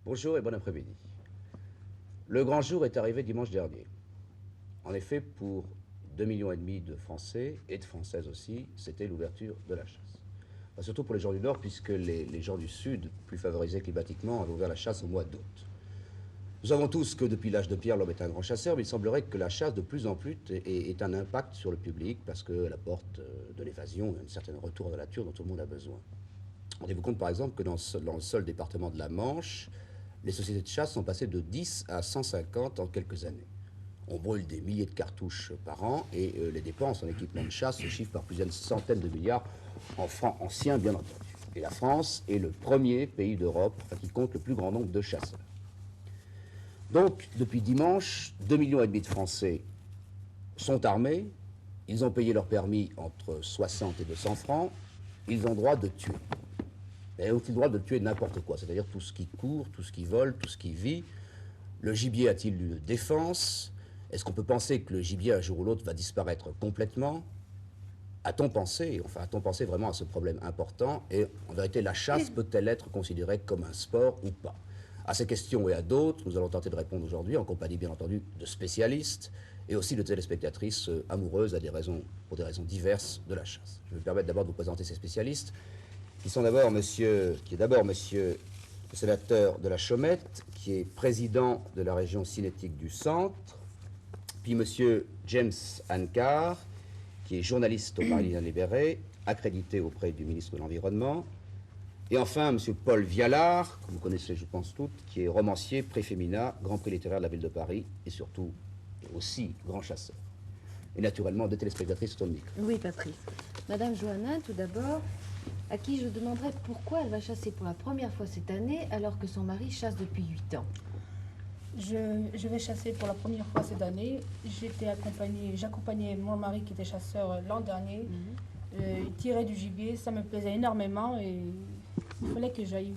Bonjour et bon après-midi. Le grand jour est arrivé dimanche dernier. En effet, pour 2,5 millions de Français, et de Françaises aussi, c'était l'ouverture de la chasse. Enfin, surtout pour les gens du Nord, puisque les gens du Sud, plus favorisés climatiquement, avaient ouvert la chasse au mois d'août. Nous savons tous que depuis l'âge de pierre, l'homme est un grand chasseur, mais il semblerait que la chasse, de plus en plus, ait un impact sur le public, parce qu'elle apporte de l'évasion, un certain retour à la nature dont tout le monde a besoin. Rendez-vous compte, par exemple, que dans le seul département de la Manche, les sociétés de chasse sont passées de 10 à 150 en quelques années. On brûle des milliers de cartouches par an et les dépenses en équipement de chasse se chiffrent par plusieurs centaines de milliards en francs anciens, bien entendu. Et la France est le premier pays d'Europe qui compte le plus grand nombre de chasseurs. Donc, depuis dimanche, 2,5 millions de Français sont armés, ils ont payé leur permis entre 60 et 200 francs, ils ont droit de tuer. Mais ont-ils le droit de tuer n'importe quoi, c'est-à-dire tout ce qui court, tout ce qui vole, tout ce qui vit? Le gibier a-t-il une défense? Est-ce qu'on peut penser que le gibier, un jour ou l'autre, va disparaître complètement? A-t-on pensé vraiment à ce problème important? Et en vérité, la chasse peut-elle être considérée comme un sport ou pas? À ces questions et à d'autres, nous allons tenter de répondre aujourd'hui, en compagnie bien entendu de spécialistes et aussi de téléspectatrices amoureuses pour des raisons diverses de la chasse. Je vais me permettre d'abord de vous présenter ces spécialistes, qui est d'abord monsieur le sénateur de la Chaumette, qui est président de la région cinétique du Centre, puis monsieur James Ankar, qui est journaliste au Parisien Libéré, accrédité auprès du ministre de l'Environnement, et enfin monsieur Paul Vialard, que vous connaissez je pense toutes, qui est romancier, prix Femina, grand prix littéraire de la ville de Paris, et surtout aussi grand chasseur. Et naturellement des téléspectatrices autour de micro. Oui, Patrice. Madame Johannin, tout d'abord, à qui je demanderai pourquoi elle va chasser pour la première fois cette année alors que son mari chasse depuis 8 ans. Je vais chasser pour la première fois cette année. J'accompagnais mon mari qui était chasseur l'an dernier. Il tirait du gibier, ça me plaisait énormément et il fallait que j'aille.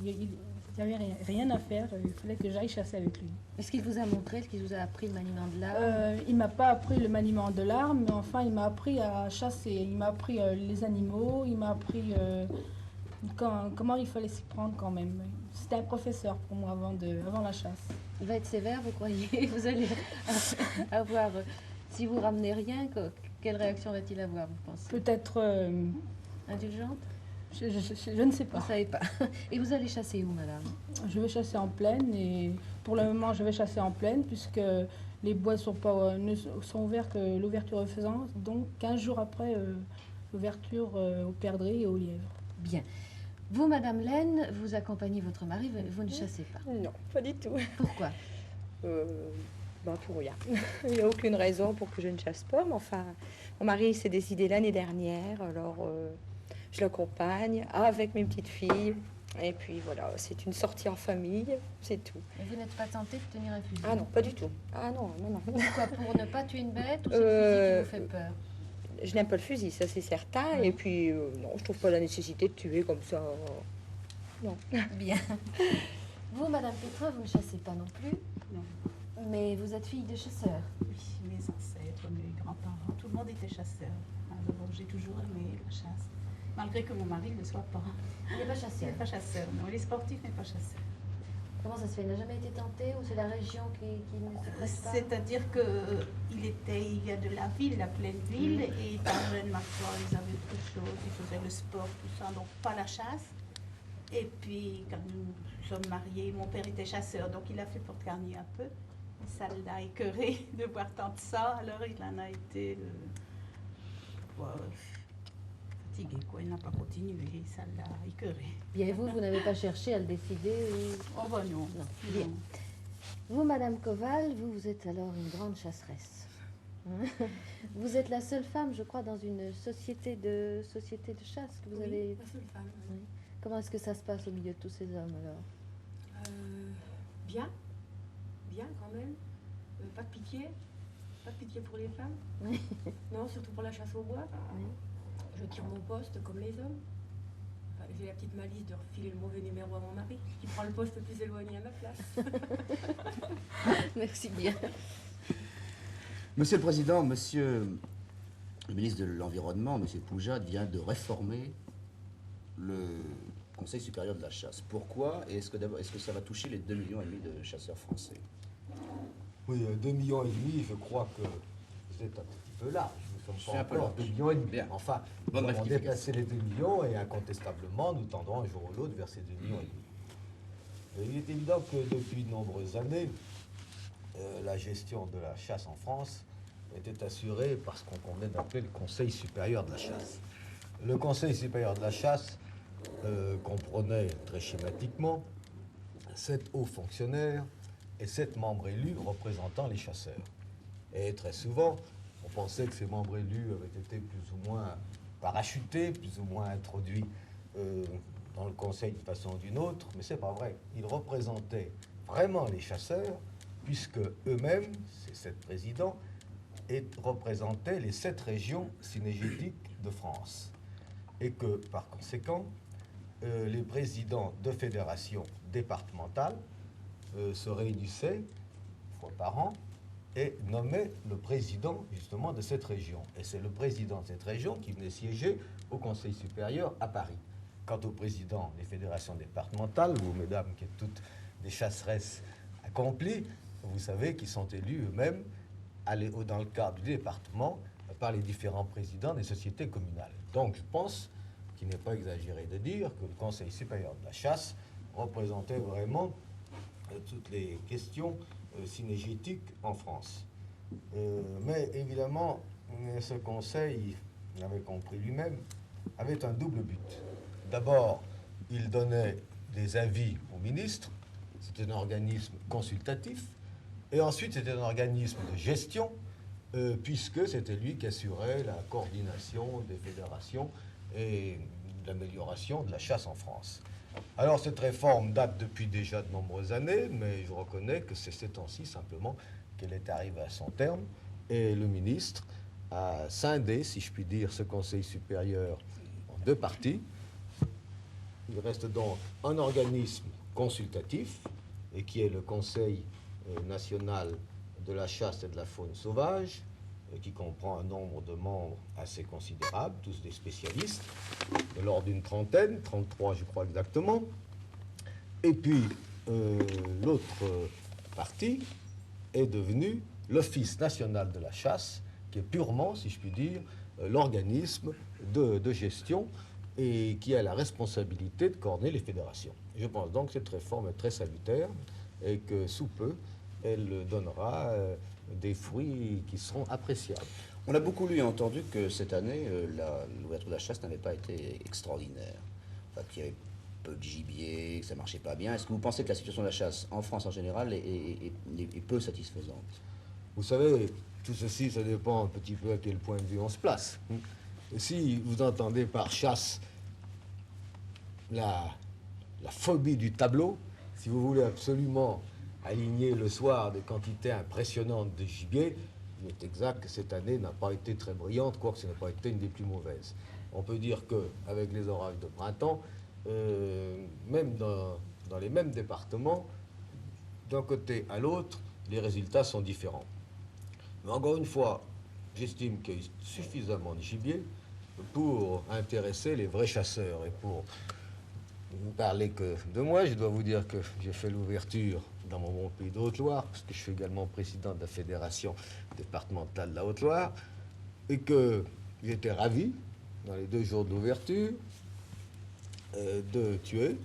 Il n'y avait rien à faire, il fallait que j'aille chasser avec lui. Est-ce qu'il vous a montré, est-ce qu'il vous a appris le maniement de l'arme? Il ne m'a pas appris le maniement de l'arme, mais enfin il m'a appris à chasser. Il m'a appris les animaux, il m'a appris comment il fallait s'y prendre quand même. C'était un professeur pour moi avant la chasse. Il va être sévère, vous croyez? Vous allez avoir... Si vous ramenez rien, quelle réaction va-t-il avoir, vous pensez? Peut-être... Indulgente? Je ne sais pas. Vous ne savez pas. Et vous allez chasser où, madame? Je vais chasser en plaine et pour le moment je vais chasser en plaine puisque les bois ne sont ouverts que l'ouverture faisant, donc 15 jours après l'ouverture aux perdrix et aux lièvres. Bien. Vous, madame Laine, vous accompagnez votre mari, vous ne chassez pas? Non, pas du tout. Pourquoi? Pour rien. Il n'y a aucune raison pour que je ne chasse pas, mais enfin, mon mari s'est décidé l'année dernière, alors je l'accompagne avec mes petites filles. Et puis voilà, c'est une sortie en famille, c'est tout. Et vous n'êtes pas tenté de tenir un fusil? Ah non, pas du tout. Ah non. Pourquoi? Pour ne pas tuer une bête ou c'est le fusil qui vous fait peur? Je n'aime pas le fusil, ça c'est certain. Et puis, non, je trouve pas la nécessité de tuer comme ça. Non. Bien. Vous, madame Pétrin, vous ne chassez pas non plus? Non. Mais vous êtes fille de chasseurs? Oui, mes ancêtres, mes grands-parents, tout le monde était chasseur. Alors j'ai toujours aimé la chasse, malgré que mon mari ne le soit pas. Il n'est pas chasseur? Il n'est pas chasseur, non. Il est sportif, mais pas chasseur. Comment ça se fait? Il n'a jamais été tenté ou c'est la région qui ne se prête pas? C'est-à-dire il vient de la ville, la pleine ville, et étant jeune, ma foi, ils avaient autre chose, ils faisaient le sport, tout ça, donc pas la chasse. Et puis, quand nous sommes mariés, mon père était chasseur, donc il a fait porte-garni un peu. Et ça l'a écœuré de voir tant de ça, alors il en a été fatigué, quoi. Il n'a pas continué, ça l'a écœuré. Bien, et vous n'avez pas cherché à le décider Oh ben non. Non. Bien. Vous, madame Koval, vous êtes alors une grande chasseresse. Vous êtes la seule femme, je crois, dans une société de chasse que vous avez... la seule femme. Oui. Comment est-ce que ça se passe au milieu de tous ces hommes, alors? Bien quand même. Pas de pitié pour les femmes. Oui. Non, surtout pour la chasse au bois. Oui. Je tire mon poste comme les hommes. Enfin, j'ai la petite malice de refiler le mauvais numéro à mon mari, qui prend le poste le plus éloigné à ma place. Merci bien. Monsieur le Président, monsieur le ministre de l'Environnement, monsieur Poujade, vient de réformer le Conseil supérieur de la chasse. Pourquoi? Et est-ce que ça va toucher les 2,5 millions de chasseurs français? Oui, 2,5 millions, je crois que vous êtes un petit peu large. Nous Je sommes suis pas un peu encore large. 2,5 millions. Bien. Enfin, Bonne nous avons rectification. dépassé les 2 millions et incontestablement, nous tendrons un jour ou l'autre vers ces 2,5 millions. Et il est évident que depuis de nombreuses années, la gestion de la chasse en France était assurée par ce qu'on convenait d'appeler le Conseil supérieur de la chasse. Le Conseil supérieur de la chasse comprenait très schématiquement 7 hauts fonctionnaires et 7 membres élus représentant les chasseurs. Et très souvent, on pensait que ces membres élus avaient été plus ou moins parachutés, plus ou moins introduits dans le Conseil d'une façon ou d'une autre, mais c'est pas vrai. Ils représentaient vraiment les chasseurs, puisque eux-mêmes, ces 7 présidents, représentaient les 7 régions cynégétiques de France. Et que, par conséquent, les présidents de fédérations départementales se réunissaient une fois par an et nommaient le président justement de cette région. Et c'est le président de cette région qui venait siéger au Conseil supérieur à Paris. Quant au président des fédérations départementales, vous, mesdames, qui êtes toutes des chasseresses accomplies, vous savez qu'ils sont élus eux-mêmes dans le cadre du département par les différents présidents des sociétés communales. Donc je pense qu'il n'est pas exagéré de dire que le Conseil supérieur de la chasse représentait vraiment toutes les questions cynégétiques en France. Mais évidemment, ce Conseil, il avait compris lui-même, avait un double but. D'abord, il donnait des avis aux ministres, c'était un organisme consultatif, et ensuite c'était un organisme de gestion, puisque c'était lui qui assurait la coordination des fédérations et l'amélioration de la chasse en France. Alors cette réforme date depuis déjà de nombreuses années, mais je reconnais que c'est ces temps-ci simplement qu'elle est arrivée à son terme, et le ministre a scindé, si je puis dire, ce Conseil supérieur en 2 parties. Il reste donc un organisme consultatif, et qui est le Conseil national de la chasse et de la faune sauvage, qui comprend un nombre de membres assez considérable, tous des spécialistes, de l'ordre d'une trentaine, 33 je crois exactement. Et puis l'autre partie est devenue l'Office national de la chasse, qui est purement, si je puis dire, l'organisme de gestion et qui a la responsabilité de coordonner les fédérations. Je pense donc que cette réforme est très salutaire et que sous peu, elle donnera des fruits qui seront appréciables. On a beaucoup lu et entendu que cette année, l'ouverture de la chasse n'avait pas été extraordinaire. Enfin, qu'il y avait peu de gibier, que ça ne marchait pas bien. Est-ce que vous pensez que la situation de la chasse en France en général est peu satisfaisante? Vous savez, tout ceci, ça dépend un petit peu à quel point de vue on se place. Si vous entendez par chasse la phobie du tableau, si vous voulez absolument aligner le soir des quantités impressionnantes de gibier, il est exact que cette année n'a pas été très brillante, quoique ce n'a pas été une des plus mauvaises. On peut dire qu'avec les orages de printemps, même dans les mêmes départements, d'un côté à l'autre, les résultats sont différents. Mais encore une fois, j'estime qu'il y a suffisamment de gibier pour intéresser les vrais chasseurs. Et pour ne parler que de moi, je dois vous dire que j'ai fait l'ouverture dans mon bon pays de Haute-Loire, parce que je suis également président de la fédération départementale de la Haute-Loire, et que j'étais ravi, dans les 2 jours de l'ouverture, de tuer,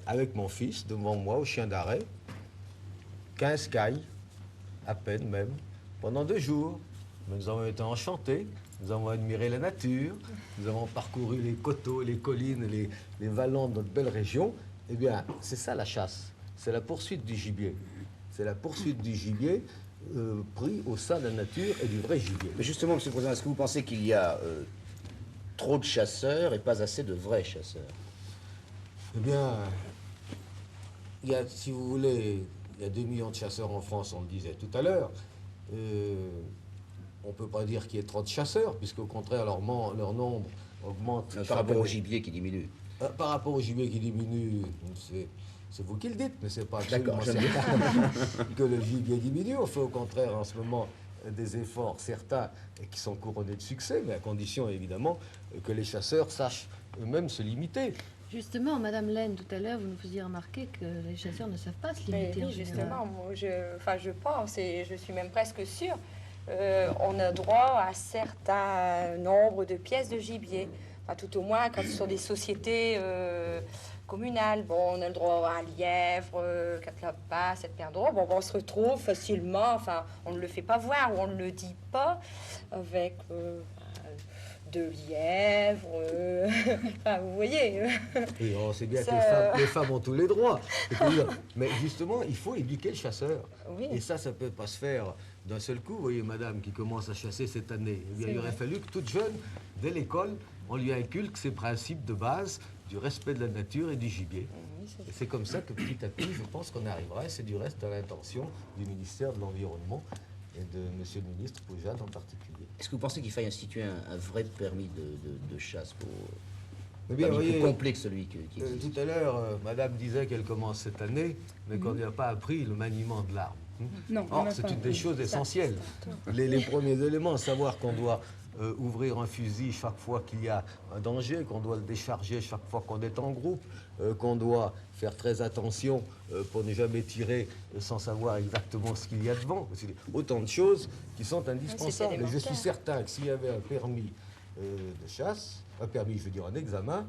avec mon fils, devant moi, au chien d'arrêt, 15 cailles, à peine même, pendant 2 jours. Mais nous avons été enchantés, nous avons admiré la nature, nous avons parcouru les coteaux, les collines, les vallons de notre belle région. Eh bien, c'est ça la chasse, c'est la poursuite du gibier. C'est la poursuite du gibier pris au sein de la nature et du vrai gibier. Mais justement, Monsieur le Président, est-ce que vous pensez qu'il y a trop de chasseurs et pas assez de vrais chasseurs? Eh bien, il y a, si vous voulez, il y a 2 millions de chasseurs en France, on le disait tout à l'heure. On ne peut pas dire qu'il y ait trop de chasseurs, puisqu'au contraire, leur nombre augmente. Par rapport au gibier qui diminue. Par rapport au gibier qui diminue, c'est vous qui le dites, mais c'est pas absolument D'accord, certain que le gibier diminue. On fait au contraire en ce moment des efforts certains qui sont couronnés de succès, mais à condition évidemment que les chasseurs sachent eux-mêmes se limiter. Justement, Madame Laine, tout à l'heure, vous nous faisiez remarquer que les chasseurs ne savent pas se Mais limiter. en oui, général. justement, moi, je pense et je suis même presque sûre, on a droit à certain nombre de pièces de gibier. Enfin, tout au moins, quand ce sont des sociétés communales, bon, on a le droit à un lièvre, 4 lapins, 7 perdreaux. Bon, on se retrouve facilement, enfin, on ne le fait pas voir ou on ne le dit pas, avec 2 lièvres. Enfin, vous voyez. Oui, on sait bien Ça- que les femmes ont tous les droits. Mais justement, il faut éduquer le chasseur. Oui. Et ça ne peut pas se faire d'un seul coup. Vous voyez, madame qui commence à chasser cette année, eh bien, C'est il aurait vrai. fallu que toute jeune, dès l'école, on lui inculque ces principes de base du respect de la nature et du gibier. Oui, c'est- Et c'est comme ça que petit à petit, je pense qu'on arrivera. Et c'est du reste à l'intention du ministère de l'Environnement et de monsieur le ministre Poujade en particulier. Est-ce que vous pensez qu'il faille instituer un vrai permis de chasse pour Eh bien, permis voyez, plus complet que celui qui existe? tout à l'heure, madame disait qu'elle commence cette année, mais qu'on n'a pas appris le maniement de l'arme. Non, on Or, n'a c'est pas. une des choses essentielles. Les premiers éléments, savoir qu'on doit ouvrir un fusil chaque fois qu'il y a un danger, qu'on doit le décharger chaque fois qu'on est en groupe, qu'on doit faire très attention pour ne jamais tirer sans savoir exactement ce qu'il y a devant. C'est autant de choses qui sont indispensables. Et je suis élémentaire. certain que s'il y avait un permis de chasse, un permis, je veux dire un examen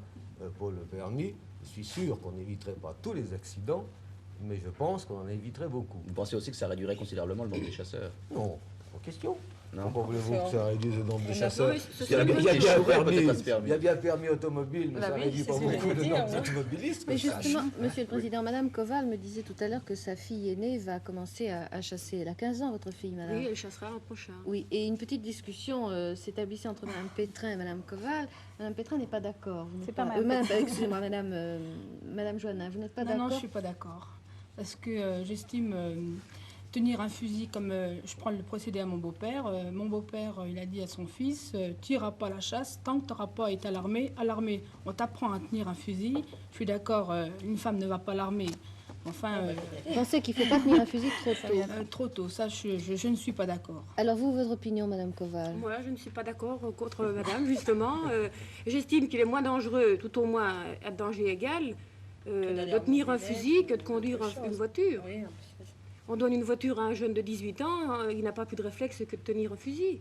pour le permis, je suis sûr qu'on n'éviterait pas tous les accidents, mais je pense qu'on en éviterait beaucoup. Vous pensez aussi que ça réduirait considérablement le nombre des chasseurs? Non, pas question. Non. Pourquoi voulez-vous que ça réduise le nombre de On a- chasseurs oui, ce Il y a serait bien mieux. un Échouer, permis, peut-être à ce permis. il y a bien un permis automobile, mais Bah ça oui, réduit c'est pas ce que beaucoup j'allais le dire, nombre ouais. d'automobilistes. Mais que ça. justement, Monsieur le Président, Madame Koval me disait tout à l'heure que sa fille aînée va commencer à chasser. Elle a 15 ans, votre fille, Madame. Oui, elle chassera l'an prochain. Oui, et une petite discussion s'établissait entre Madame Pétrin et Madame Koval. Madame Pétrin n'est pas d'accord. Vous n'êtes C'est pas Madame excusez-moi, Madame Joannin, vous n'êtes pas Non, non, je d'accord? suis pas d'accord. Parce que j'estime tenir un fusil comme je prends le procédé à mon beau-père. Mon beau-père, il a dit à son fils, tu n'iras pas à la chasse tant que tu n'auras pas été à l'armée. À l'armée, on t'apprend à tenir un fusil. Je suis d'accord, une femme ne va pas à l'armée. Enfin, Vous pensez qu'il ne faut pas tenir un fusil trop tôt? trop tôt, ça, je ne suis pas d'accord. Alors vous, votre opinion, Madame Koval? Moi, je ne suis pas d'accord contre madame, justement. J'estime qu'il est moins dangereux, tout au moins à danger égal, de tenir un fusil que de conduire une voiture. Oui, On donne une voiture à un jeune de 18 ans, il n'a pas plus de réflexe que de tenir un fusil.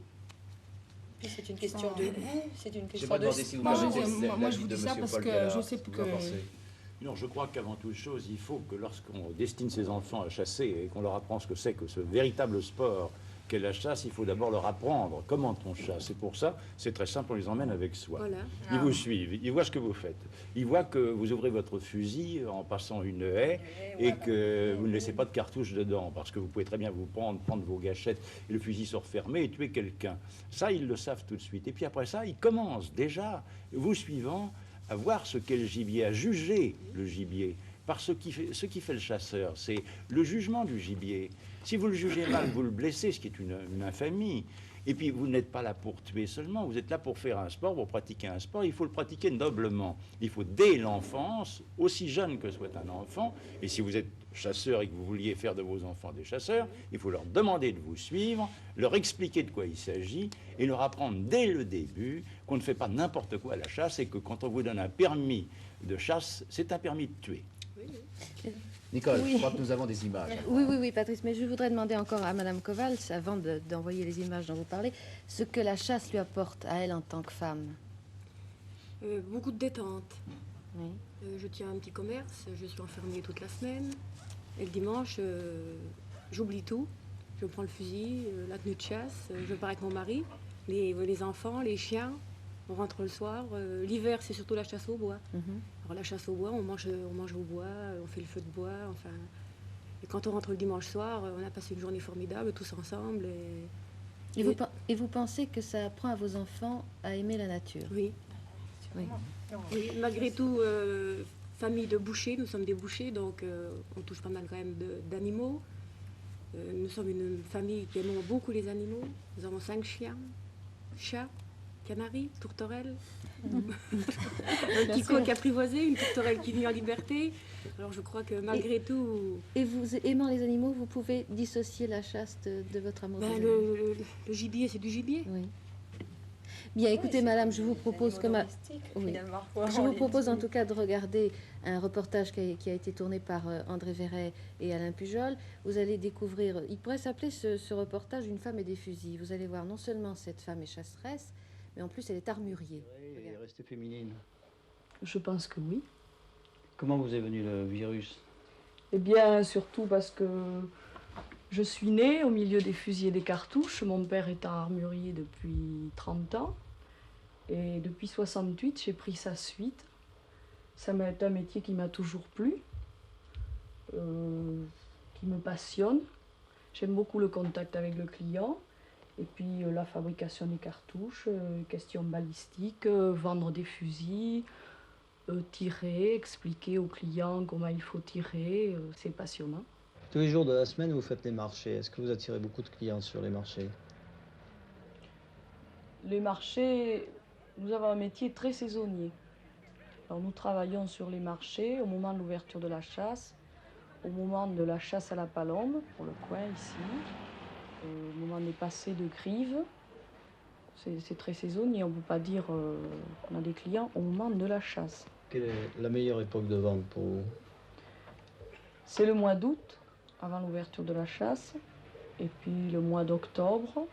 puis c'est une question de goût, c'est une question J'aimerais de... demander si vous Moi, permettez moi, l'avis je vous de dis ça monsieur parce Paul que Gallard. je sais Qu'est-ce que- vous en pensez? Non, je crois qu'avant toute chose, il faut que lorsqu'on destine ses enfants à chasser et qu'on leur apprend ce que c'est que ce véritable sport qu'est la chasse, il faut d'abord leur apprendre comment on chasse. Et pour ça, c'est très simple, on les emmène avec soi. Voilà. Ils vous suivent, ils voient ce que vous faites. Ils voient que vous ouvrez votre fusil en passant une haie et que vous ne laissez pas de cartouches dedans, parce que vous pouvez très bien vous prendre vos gâchettes et le fusil se refermer et tuer quelqu'un. Ça, ils le savent tout de suite. Et puis après ça, ils commencent déjà, vous suivant, à voir ce qu'est le gibier, à juger le gibier. Parce que ce qui fait le chasseur, c'est le jugement du gibier. Si vous le jugez mal, vous le blessez, ce qui est une infamie. Et puis, vous n'êtes pas là pour tuer seulement, vous êtes là pour faire un sport, pour pratiquer un sport. Il faut le pratiquer noblement. Il faut, dès l'enfance, aussi jeune que soit un enfant, et si vous êtes chasseur et que vous vouliez faire de vos enfants des chasseurs, il faut leur demander de vous suivre, leur expliquer de quoi il s'agit, et leur apprendre dès le début qu'on ne fait pas n'importe quoi à la chasse, et que quand on vous donne un permis de chasse, c'est un permis de tuer. Nicole, Oui. je crois que nous avons des images. Oui, Patrice, mais je voudrais demander encore à Madame Koval, avant d'envoyer les images dont vous parlez, ce que la chasse lui apporte à elle en tant que femme. Beaucoup de détente. Oui. Je tiens un petit commerce, je suis enfermée toute la semaine. Et le dimanche, j'oublie tout. Je prends le fusil, la tenue de chasse, je pars avec mon mari, les enfants, les chiens. On rentre le soir. L'hiver, c'est surtout la chasse au bois. Mhm. Alors la chasse au bois, on mange au bois, on fait le feu de bois, enfin. Et quand on rentre le dimanche soir, on a passé une journée formidable, tous ensemble. Et vous pensez que ça apprend à vos enfants à aimer la nature? Oui. Oui. Oui, malgré tout, famille de bouchers, nous sommes des bouchers, donc on touche pas mal quand même d'animaux. Nous sommes une famille qui aime beaucoup les animaux. Nous avons 5 chiens, chats, canaris, tourterelles. Un petit coq apprivoisé, une tourterelle qui vit en liberté. Alors je crois que malgré tout, Et vous, aimant les animaux, vous pouvez dissocier la chasse de votre amour ben, des animaux? le gibier, c'est du gibier. Oui. Bien, écoutez, madame, je vous propose comme... Oui. Oui. Je vous propose en tout cas de regarder un reportage qui a été tourné par André Verret et Alain Pujol. Vous allez découvrir, il pourrait s'appeler ce reportage Une femme et des fusils. Vous allez voir, non seulement cette femme est chasseresse, mais en plus elle est armurier. Elle est restée féminine. Je pense que oui. Comment vous est venu le virus? Eh bien, surtout parce que je suis née au milieu des fusils et des cartouches. Mon père est armurier depuis 30 ans. Et depuis 68, j'ai pris sa suite. Ça m'a été un métier qui m'a toujours plu, qui me passionne. J'aime beaucoup le contact avec le client. Et puis la fabrication des cartouches, questions balistiques, vendre des fusils, tirer, expliquer aux clients comment il faut tirer, c'est passionnant. Tous les jours de la semaine, vous faites les marchés. Est-ce que vous attirez beaucoup de clients sur les marchés? Les marchés, nous avons un métier très saisonnier. Alors, nous travaillons sur les marchés au moment de l'ouverture de la chasse, au moment de la chasse à la palombe, pour le coin ici, au moment des passées de grives. C'est très saisonnier, on ne peut pas dire qu'on a des clients au moment de la chasse. Quelle est la meilleure époque de vente pour vous? C'est le mois d'août, avant l'ouverture de la chasse, et puis le mois d'octobre,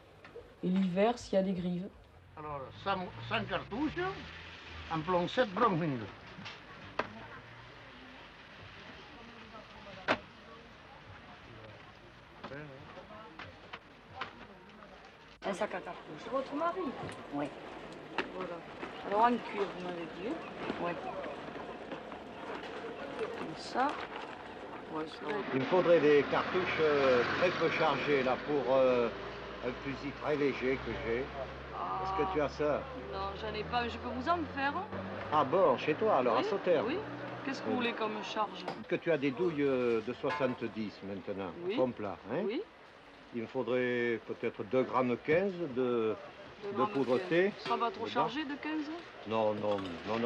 et l'hiver s'il y a des grives. Alors, 100 cartouches, en plomb 7 Browning. Un sac à cartouches. C'est votre mari? Oui. Voilà. Alors en cuir, vous m'avez dit? Oui. Comme ça. Ouais, Il me faudrait des cartouches très peu chargées là pour un fusil très léger que j'ai. Est-ce que tu as ça? Non, j'en ai pas, mais je peux vous en faire. Ah bon, chez toi alors, Oui, à Sauterre? Oui. Qu'est-ce que vous voulez comme charge? Que tu as des douilles de 70 maintenant, Oui. comme plat, hein? Oui. Il me faudrait peut-être 2,15 g de poudre thé. Ça va trop chargé de 15? Non,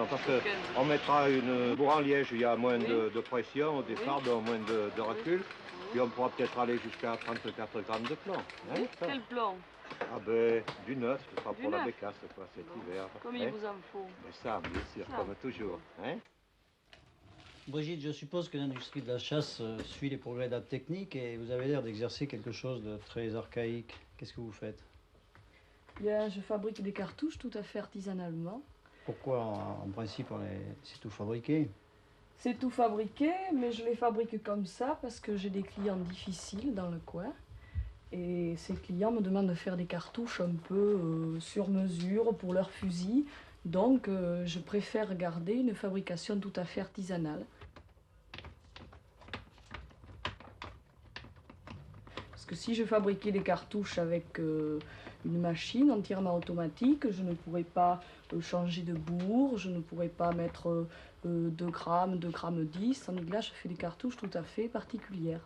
parce que 15. on mettra une bourre en liège, il y a moins Oui. de pression, au départ, donc moins de recul. Puis on pourra peut-être aller jusqu'à 34 grammes de plomb. Hein, Oui. ça. Quel plan? Ah ben, du neuf, ce sera Du pour la neuf. bécasse, quoi, cet hiver. Combien hein. il vous en faut? Mais ça, bien sûr, Ça. comme toujours. Hein. Brigitte, je suppose que l'industrie de la chasse suit les progrès de la technique et vous avez l'air d'exercer quelque chose de très archaïque. Qu'est-ce que vous faites? Bien, je fabrique des cartouches tout à fait artisanalement. Pourquoi, en principe, c'est tout fabriqué? C'est tout fabriqué, mais je les fabrique comme ça parce que j'ai des clients difficiles dans le coin. Et ces clients me demandent de faire des cartouches un peu sur mesure pour leurs fusils. Donc, je préfère garder une fabrication tout à fait artisanale. Parce que si je fabriquais des cartouches avec une machine entièrement automatique, je ne pourrais pas changer de bourre, je ne pourrais pas mettre 2 grammes, 2 grammes 10, tandis que là, je fais des cartouches tout à fait particulières.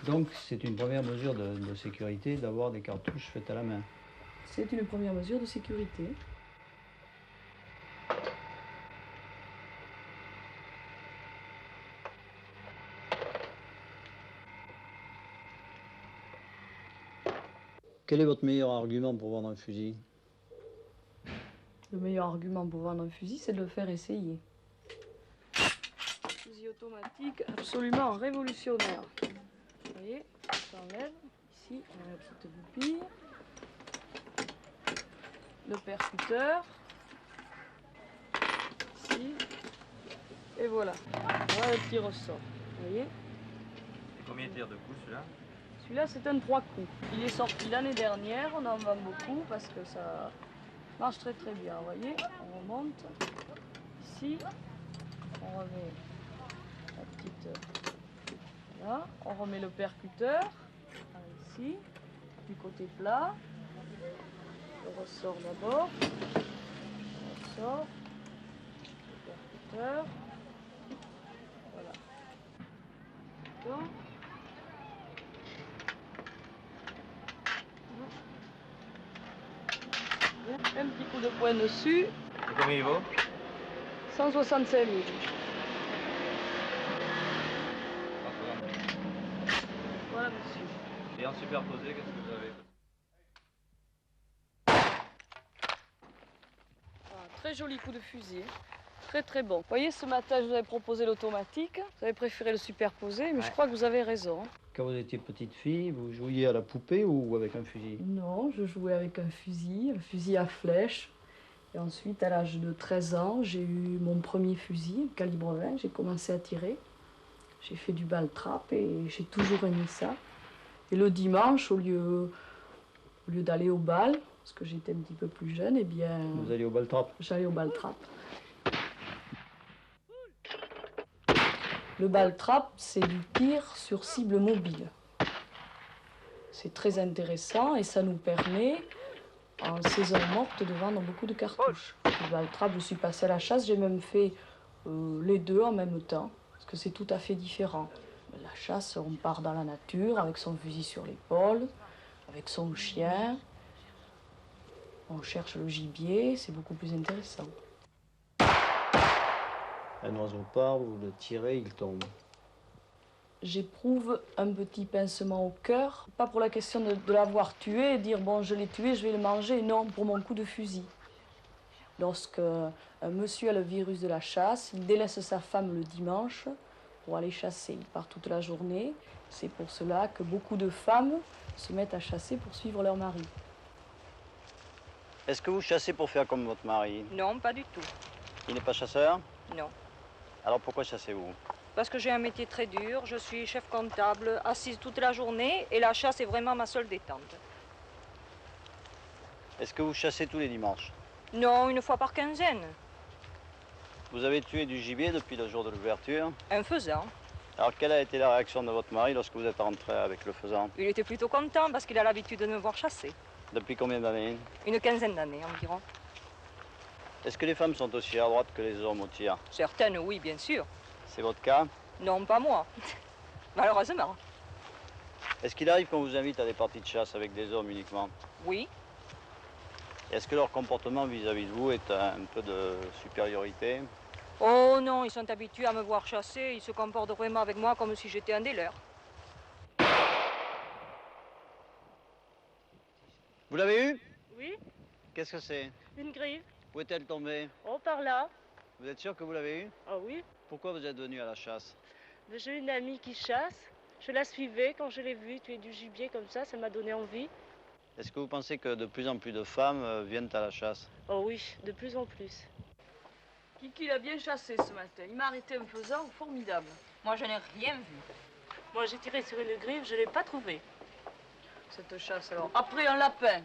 Donc, c'est une première mesure de sécurité d'avoir des cartouches faites à la main. C'est une première mesure de sécurité. Quel est votre meilleur argument pour vendre un fusil? Le meilleur argument pour vendre un fusil, c'est de le faire essayer. Fusil automatique absolument révolutionnaire. Vous voyez, on s'enlève. Ici, on a la petite goupille. Le percuteur. Ici. Et voilà. Voilà le petit ressort. Vous voyez? Combien de tirs de coups celui-là? Celui-là, c'est un 3 coups. Il est sorti l'année dernière. On en vend beaucoup parce que ça marche très très bien. Vous voyez? On remonte. Ici. On remet la petite... Voilà. On remet le percuteur. Ici. Du côté plat. Le ressort d'abord. On sort. Le percuteur. Voilà. D'accord. Un petit coup de poing dessus. Et combien il vaut? 165 000. Voilà, monsieur. Et en superposé, qu'est-ce que vous avez? Voilà, très joli coup de fusil. Très très bon. Vous voyez, ce matin, je vous avais proposé l'automatique. Vous avez préféré le superposé, mais je crois que vous avez raison. Quand vous étiez petite fille, vous jouiez à la poupée ou avec un fusil? Non, je jouais avec un fusil à flèche. Et ensuite, à l'âge de 13 ans, j'ai eu mon premier fusil, calibre 20. J'ai commencé à tirer. J'ai fait du bal-trap et j'ai toujours aimé ça. Et le dimanche, au lieu d'aller au bal, parce que j'étais un petit peu plus jeune, eh bien... Vous alliez au bal-trap? J'allais au bal-trap. Le bal-trap, c'est du tir sur cible mobile. C'est très intéressant et ça nous permet, en saison morte, de vendre beaucoup de cartouches. Le bal-trap, je suis passée à la chasse, j'ai même fait les deux en même temps, parce que c'est tout à fait différent. La chasse, on part dans la nature avec son fusil sur l'épaule, avec son chien. On cherche le gibier, c'est beaucoup plus intéressant. Un oiseau part, vous le tirez, il tombe. J'éprouve un petit pincement au cœur, pas pour la question de l'avoir tué et dire bon je l'ai tué, je vais le manger, non, pour mon coup de fusil. Lorsque un monsieur a le virus de la chasse, il délaisse sa femme le dimanche pour aller chasser. Il part toute la journée. C'est pour cela que beaucoup de femmes se mettent à chasser pour suivre leur mari. Est-ce que vous chassez pour faire comme votre mari? Non, pas du tout. Il n'est pas chasseur? Non. Alors pourquoi chassez-vous? Parce que j'ai un métier très dur, je suis chef comptable, assise toute la journée et la chasse est vraiment ma seule détente. Est-ce que vous chassez tous les dimanches? Non, une fois par quinzaine. Vous avez tué du gibier depuis le jour de l'ouverture? Un faisan. Alors quelle a été la réaction de votre mari lorsque vous êtes rentré avec le faisan? Il était plutôt content parce qu'il a l'habitude de me voir chasser. Depuis combien d'années? Une quinzaine d'années environ. Est-ce que les femmes sont aussi à droite que les hommes au tir? Certaines, oui, bien sûr. C'est votre cas? Non, pas moi. Malheureusement. Est-ce qu'il arrive qu'on vous invite à des parties de chasse avec des hommes uniquement? Oui. Est-ce que leur comportement vis-à-vis de vous est un peu de supériorité? Oh non, ils sont habitués à me voir chasser. Ils se comportent vraiment avec moi comme si j'étais un des leurs. Vous l'avez eu? Oui, Qu'est-ce que c'est? une griffe. Où est-elle tombée? Oh, par là. Vous êtes sûr que vous l'avez eu? Ah oui. Pourquoi vous êtes venu à la chasse? J'ai une amie qui chasse. Je la suivais. Quand je l'ai vue tuer du gibier comme ça m'a donné envie. Est-ce que vous pensez que de plus en plus de femmes viennent à la chasse? Oh oui, de plus en plus. Kiki l'a bien chassé ce matin. Il m'a arrêté un faisan formidable. Moi, je n'ai rien vu. Moi, j'ai tiré sur une griffe, je ne l'ai pas trouvée. Cette chasse alors. Après un lapin.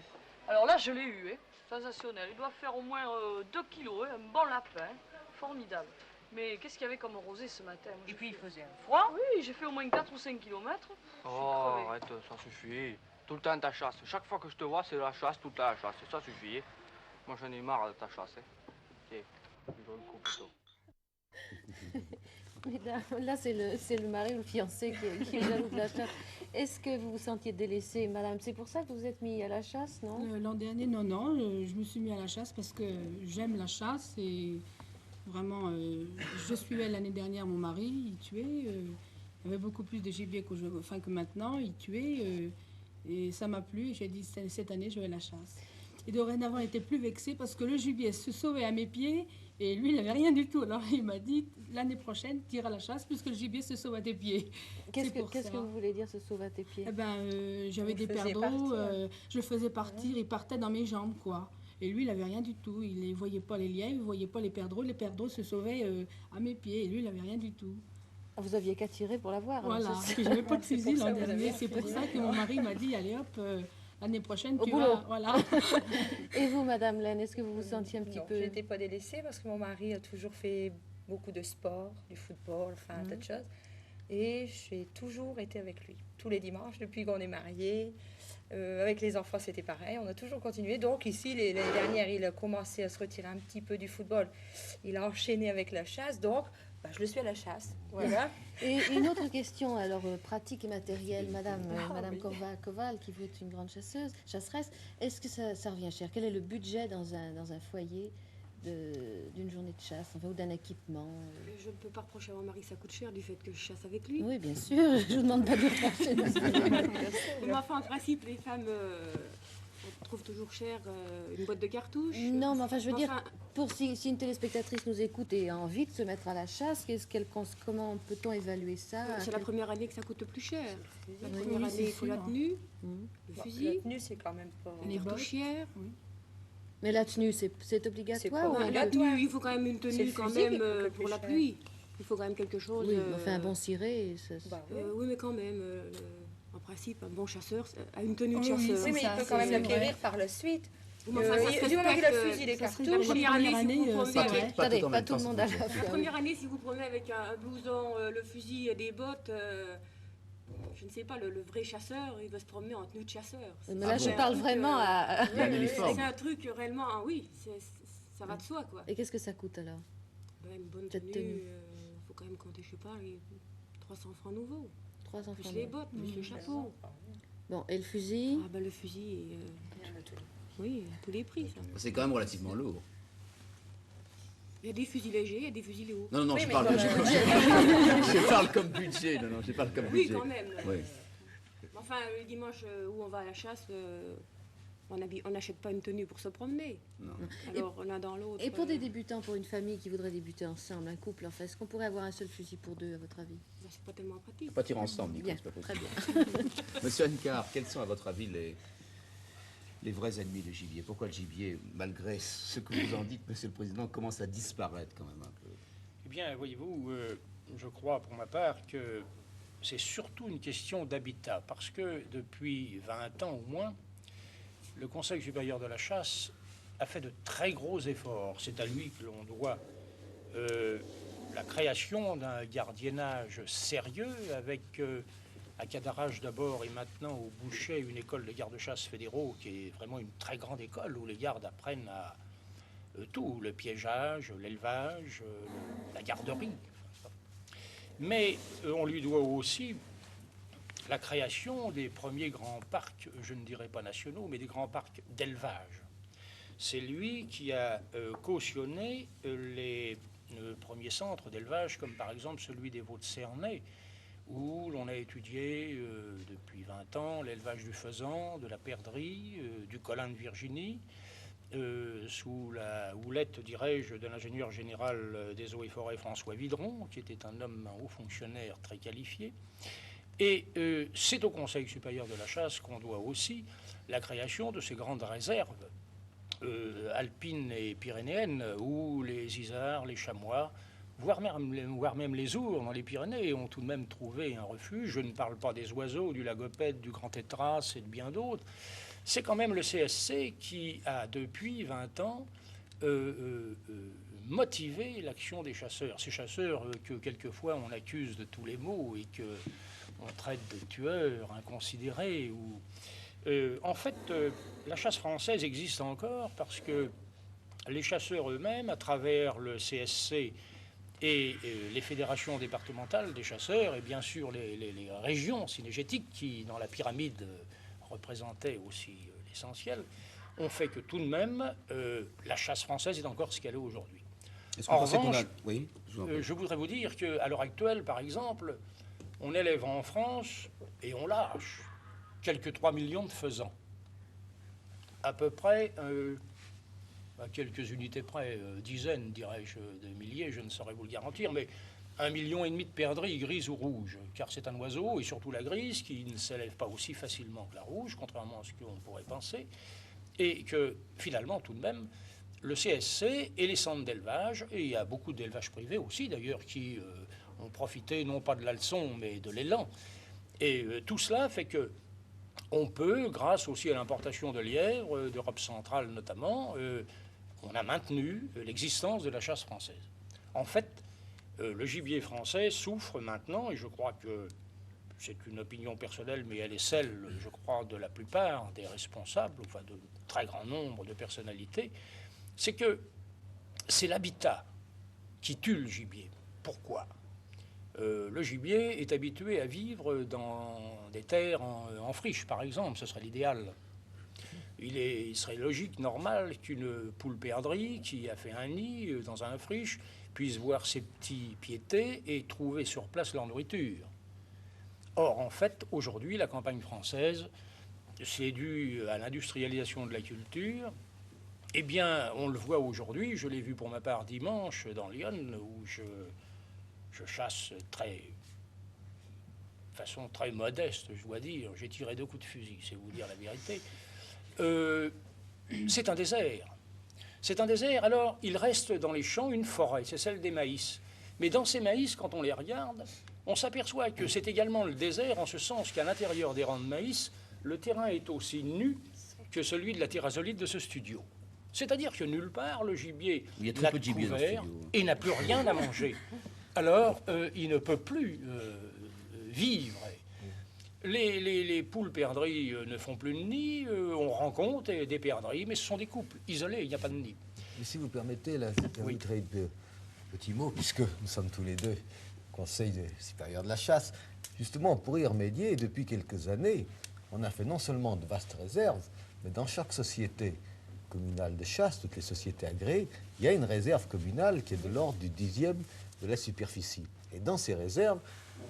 Alors là, je l'ai eu, hein. Sensationnel. Il doit faire au moins 2 kilos, hein. Un bon lapin. Formidable. Mais qu'est-ce qu'il y avait comme rosée ce matin? Et puis il faisait un froid. Oui, j'ai fait au moins 4 ou 5 kilomètres. Oh, arrête, ça suffit. Tout le temps ta chasse. Chaque fois que je te vois, c'est la chasse, toute la chasse. Ça suffit. Moi, j'en ai marre de ta chasse. Tiens, je dois le coup plutôt. Mesdames, là, c'est le mari ou le fiancé qui est jaloux de la chasse. Est-ce que vous vous sentiez délaissée, madame? C'est pour ça que vous vous êtes mis à la chasse, non? L'an dernier, non. Je me suis mis à la chasse parce que j'aime la chasse et vraiment, je suivais l'année dernière mon mari, il tuait. Il y avait beaucoup plus de gibier que maintenant, il tuait. Et ça m'a plu et j'ai dit cette année, je vais à la chasse. Et dorénavant, il était plus vexé parce que le gibier se sauvait à mes pieds et lui, il n'avait rien du tout. Alors il m'a dit, l'année prochaine, tire à la chasse puisque le gibier se sauve à tes pieds. Qu'est-ce que vous voulez dire, se sauve à tes pieds? Eh ben, j'avais des perdreaux, je le faisais partir, il partait dans mes jambes, quoi. Et lui, il n'avait rien du tout. Il ne voyait pas les lièvres, il ne voyait pas les perdreaux. Les perdreaux se sauvaient à mes pieds et lui, il n'avait rien du tout. Vous aviez qu'à tirer pour la voir. Voilà, parce que je n'avais pas de fusil l'an dernier. C'est pour ça que mon mari m'a dit, allez hop, l'année prochaine, tu vas... Voilà. Et vous, madame Laine, est-ce que vous vous sentiez un petit peu... Je n'étais pas délaissée parce que mon mari a toujours fait beaucoup de sport, du football, enfin, un tas de choses. Et j'ai toujours été avec lui, tous les dimanches, depuis qu'on est mariés. Avec les enfants, c'était pareil, on a toujours continué. Donc ici, l'année dernière, il a commencé à se retirer un petit peu du football. Il a enchaîné avec la chasse, donc je le suis à la chasse. Voilà. Et une autre question, alors pratique et matérielle, Madame oui. Koval, qui vous êtes une grande chasseresse, est-ce que ça revient cher? Quel est le budget dans un foyer d'une journée de chasse, enfin, ou d'un équipement? Je ne peux pas reprocher à mon mari que ça coûte cher du fait que je chasse avec lui. Oui, bien sûr, je vous demande pas de reprocher. Mais enfin, en principe, les femmes on trouve toujours cher une boîte de cartouches. Non, mais enfin, je veux dire, si une téléspectatrice nous écoute et a envie de se mettre à la chasse, comment peut-on évaluer ça? C'est la première année que ça coûte le plus cher. La Oui, première année, il faut la sûr. tenue, le fusil, La tenue, c'est quand même pas... les cartouchières. Mais la tenue, c'est obligatoire? Non, la tenue, il faut quand même une C'est tenue le quand fusil qui même coûte le pour plus la cher. pluie. Il faut quand même quelque chose. Oui, mais enfin, un bon ciré, oui, mais quand même, en principe, un bon chasseur a une tenue de Oui, chasseur. oui, mais il peut quand même l'acquérir par la suite. Oui, mais enfin, ça se du moment qu'il a le respecte, fusil, les ça se cartouches... respecte. La première année, si vous Attendez, promenez pas tout le monde a la La foi. première année, si vous promenez avec un blouson, le fusil et des bottes, je ne sais pas, le vrai chasseur, il va se promener en tenue de chasseur. Mais là, je parle vraiment à... C'est un truc réellement, oui, ça va de soi, quoi. Et qu'est-ce que ça coûte alors? Une bonne Cette tenue, tenue. faut quand même compter, je sais pas, les 300 francs nouveaux. 300 Plus francs les nouveaux. bottes, plus le chapeau. Bon, et le fusil? Ah ben le fusil, oui, à tous les prix, ça. C'est quand même relativement lourd. Il y a des fusils légers, il y a des fusils hauts. Non, Oui, je mais parle, comme- je parle comme budget. Non, je parle comme Oui, budget. quand même. Oui. Enfin, le dimanche où on va à la chasse, on n'achète pas une tenue pour se promener. Non. Alors, l'un dans l'autre. Et pour des débutants, pour une famille qui voudrait débuter ensemble, un couple, enfin, est-ce qu'on pourrait avoir un seul fusil pour deux, à votre avis? C'est pas tellement pratique. Pas tirer ensemble, Nico, Bien, c'est pas très possible. bien. Monsieur Ancar, quels sont à votre avis les vrais ennemis du gibier? Pourquoi le gibier, malgré ce que vous en dites, Monsieur le Président, commence à disparaître quand même un peu? Eh bien, voyez-vous, je crois pour ma part que c'est surtout une question d'habitat, parce que depuis 20 ans au moins, le Conseil supérieur de la chasse a fait de très gros efforts. C'est à lui que l'on doit la création d'un gardiennage sérieux avec à Cadarache d'abord et maintenant au Bouchet une école de gardes-chasse fédéraux qui est vraiment une très grande école où les gardes apprennent à tout, le piégeage, l'élevage, la garderie. Mais on lui doit aussi la création des premiers grands parcs, je ne dirais pas nationaux, mais des grands parcs d'élevage. C'est lui qui a cautionné les premiers centres d'élevage, comme par exemple celui des Vaux de Cernay, où l'on a étudié depuis 20 ans l'élevage du faisan, de la perdrix, du colin de Virginie, sous la houlette, dirais-je, de l'ingénieur général des eaux et forêts François Vidron, qui était un homme, un haut fonctionnaire très qualifié. Et c'est au Conseil supérieur de la chasse qu'on doit aussi la création de ces grandes réserves alpines et pyrénéennes, où les isards, les chamois, voire même les ours dans les Pyrénées ont tout de même trouvé un refuge. Je ne parle pas des oiseaux, du lagopède, du grand tétras et de bien d'autres. C'est quand même le CSC qui a, depuis 20 ans, motivé l'action des chasseurs. Ces chasseurs que quelquefois on accuse de tous les maux et qu'on traite de tueurs inconsidérés. En fait, la chasse française existe encore parce que les chasseurs eux-mêmes, à travers le CSC et les fédérations départementales des chasseurs, et bien sûr les régions synégétiques qui, dans la pyramide, représentaient aussi l'essentiel, ont fait que tout de même, la chasse française est encore ce qu'elle est aujourd'hui. En revanche, oui, je voudrais vous dire qu'à l'heure actuelle, par exemple, on élève en France et on lâche quelques 3 millions de faisans. À peu près, à quelques unités près, dizaines, dirais-je, de milliers, je ne saurais vous le garantir, mais 1,5 million de perdrix grises ou rouges, car c'est un oiseau, et surtout la grise, qui ne s'élève pas aussi facilement que la rouge, contrairement à ce qu'on pourrait penser, et que finalement, tout de même, le CSC et les centres d'élevage, et il y a beaucoup d'élevage privé aussi d'ailleurs, qui ont profité non pas de la leçon, mais de l'élan. Et tout cela fait que on peut, grâce aussi à l'importation de lièvres, d'Europe centrale notamment, on a maintenu l'existence de la chasse française. En fait, Le gibier français souffre maintenant, et je crois que c'est une opinion personnelle, mais elle est celle, je crois, de la plupart des responsables, enfin de très grand nombre de personnalités, c'est que c'est l'habitat qui tue le gibier. Pourquoi ? Le gibier est habitué à vivre dans des terres en friche, par exemple, ce serait l'idéal. Il serait logique, normal, qu'une poule perdrix qui a fait un nid dans un friche puisse voir ses petits piéter et trouver sur place leur nourriture. Or, en fait, aujourd'hui, la campagne française, c'est dû à l'industrialisation de la culture. Eh bien, on le voit aujourd'hui, je l'ai vu pour ma part dimanche dans Lyon, où je chasse de façon très modeste, je dois dire. J'ai tiré 2 coups de fusil, c'est vous dire la vérité. C'est un désert. C'est un désert, alors il reste dans les champs une forêt, c'est celle des maïs. Mais dans ces maïs, quand on les regarde, on s'aperçoit que c'est également le désert, en ce sens qu'à l'intérieur des rangs de maïs, le terrain est aussi nu que celui de la terrazolite de ce studio. C'est-à-dire que nulle part, le gibier n'a couvert et n'a plus rien à manger. Alors, il ne peut plus vivre. Les poules perdrix ne font plus de nid, on rencontre des perdrix, mais ce sont des couples isolés, il n'y a pas de nid. Mais si vous permettez, là, j'ajouterai deux petits mots, puisque nous sommes tous les deux Conseil supérieur de la chasse. Justement, pour y remédier, depuis quelques années, on a fait non seulement de vastes réserves, mais dans chaque société communale de chasse, toutes les sociétés agréées, il y a une réserve communale qui est de l'ordre du 10e de la superficie. Et dans ces réserves,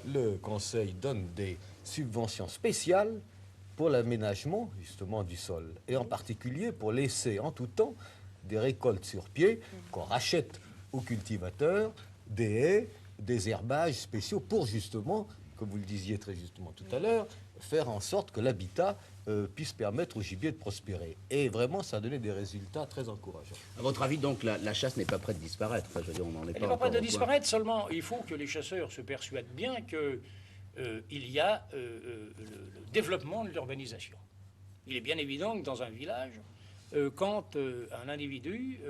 le Conseil donne des subventions spéciales pour l'aménagement justement du sol, et en particulier pour laisser en tout temps des récoltes sur pied qu'on rachète aux cultivateurs, des haies, des herbages spéciaux pour justement, comme vous le disiez très justement tout à l'heure, faire en sorte que l'habitat puisse permettre au gibier de prospérer. Et vraiment, ça a donné des résultats très encourageants. À votre avis, donc, la chasse n'est pas prête de disparaître? Enfin, je veux dire, on n'en est Elle pas n'est pas prête de encore au point. disparaître, seulement il faut que les chasseurs se persuadent bien que il y a le développement de l'urbanisation. Il est bien évident que dans un village, quand un individu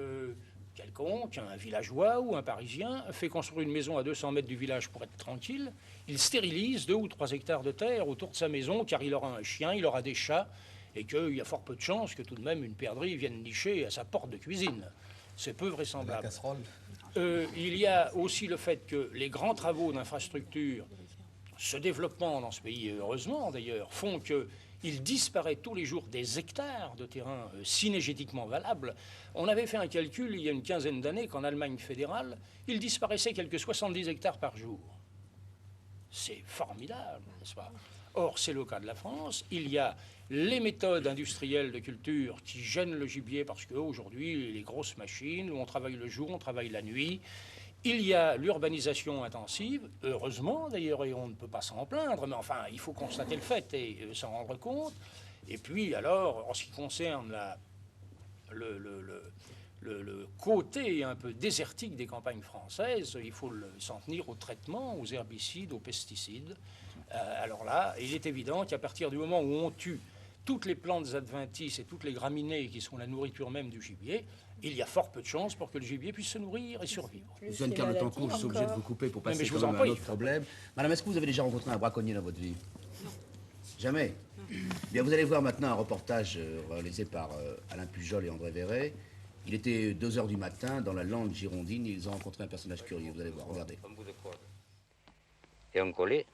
quelconque, un villageois ou un Parisien, fait construire une maison à 200 mètres du village pour être tranquille, il stérilise 2 ou 3 hectares de terre autour de sa maison, car il aura un chien, il aura des chats, et qu'il y a fort peu de chances que tout de même une perdrix vienne nicher à sa porte de cuisine. C'est peu vraisemblable. La casserole. Il y a aussi le fait que les grands travaux d'infrastructure, ce développement dans ce pays, heureusement d'ailleurs, font qu'il disparaît tous les jours des hectares de terrain synégétiquement valables. On avait fait un calcul il y a une quinzaine d'années qu'en Allemagne fédérale, il disparaissait quelques 70 hectares par jour. C'est formidable, n'est-ce pas? Or, c'est le cas de la France. Il y a les méthodes industrielles de culture qui gênent le gibier parce qu'aujourd'hui, les grosses machines, où on travaille le jour, on travaille la nuit. Il y a l'urbanisation intensive, heureusement d'ailleurs, et on ne peut pas s'en plaindre, mais enfin, il faut constater le fait et s'en rendre compte. Et puis, alors, en ce qui concerne le côté un peu désertique des campagnes françaises, il faut s'en tenir au traitement, aux herbicides, aux pesticides. Alors là, il est évident qu'à partir du moment où on tue toutes les plantes adventices et toutes les graminées qui sont la nourriture même du gibier, il y a fort peu de chances pour que le gibier puisse se nourrir et survivre. Monsieur Anne Carletancourt, je suis obligé de vous couper pour passer je vous quand en même à un prie. autre problème. Madame, est-ce que vous avez déjà rencontré un braconnier dans votre vie? Non. Jamais? Bien, vous allez voir maintenant un reportage réalisé par Alain Pujol et André Verret. Il était 2 heures du matin dans la lande girondine. Ils ont rencontré un personnage curieux. Vous allez voir, regardez. Un bout de corde. Et un collet,